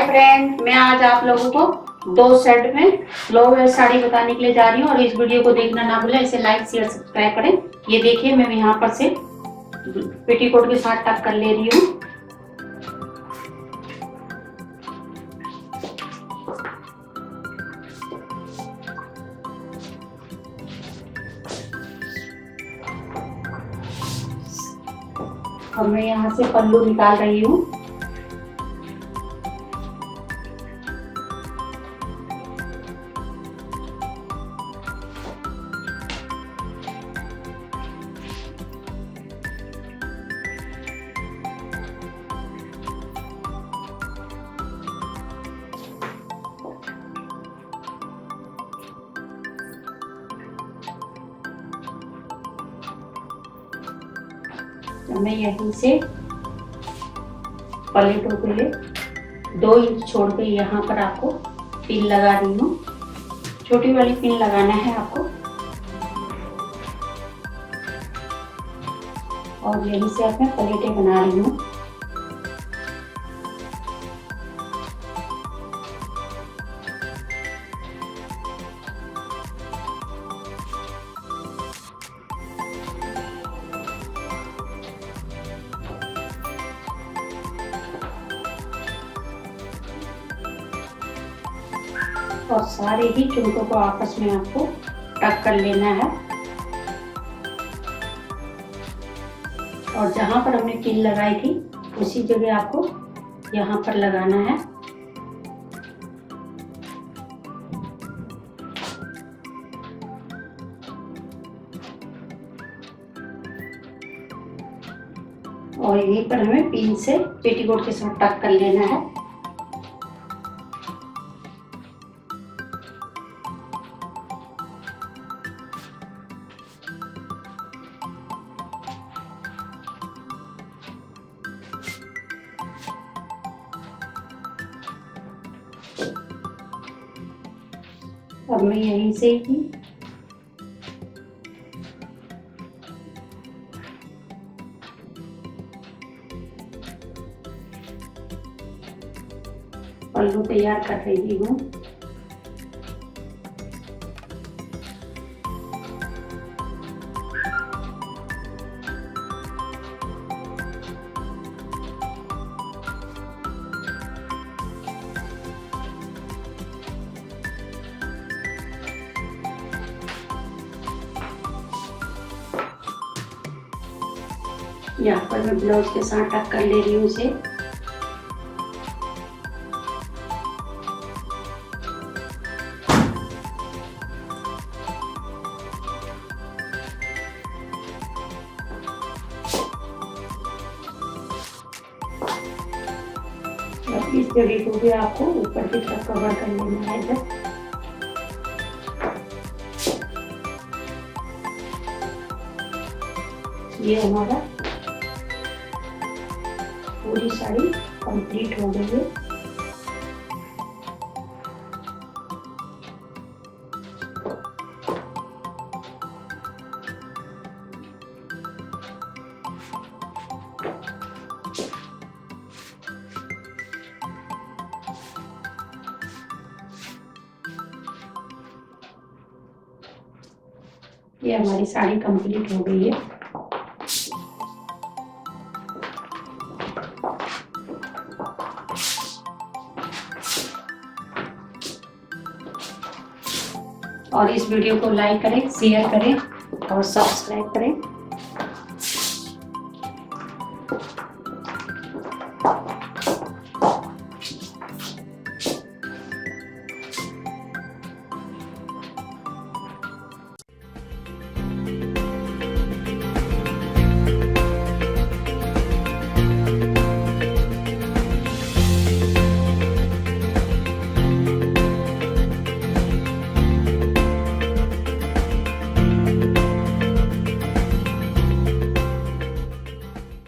Hi friend, मैं आज आप लोगों को दो सेट में लो वेस्ट साड़ी बताने के लिए जा रही हूँ और इस वीडियो को देखना ना भूलें। इसे लाइक शेयर सब्सक्राइब करें। ये देखिए, मैं यहाँ पर से पेटीकोट के साथ टक कर ले रही हूँ। और मैं यहाँ से पल्लू निकाल रही हूँ। तो मैं यहीं से पलेटों के लिए 2 इंच छोड़ के यहाँ पर आपको पिन लगा रही हूँ। छोटी वाली पिन लगाना है आपको और यहीं से आप मैं पलेटें बना रही हूँ। और सारे ही चुनटों को आपस में आपको टक कर लेना है और जहां पर हमने पिन लगाई थी उसी जगह आपको यहाँ पर लगाना है। और यहीं पर हमें पिन से पेटीकोट के साथ टक कर लेना है। अब मैं यहीं से ही पल्लू तैयार कर रही हूँ। यहाँ पर मैं ब्लाउज के साथ टक कर ले रही हूँ इसे। इस जगह को भी आपको ऊपर की तरफ कवर कर लेना है इधर। ये हमारा पूरी साड़ी कंप्लीट हो गई है। ये हमारी साड़ी कंप्लीट हो गई है। और इस वीडियो को लाइक करें, शेयर करें और सब्सक्राइब करें।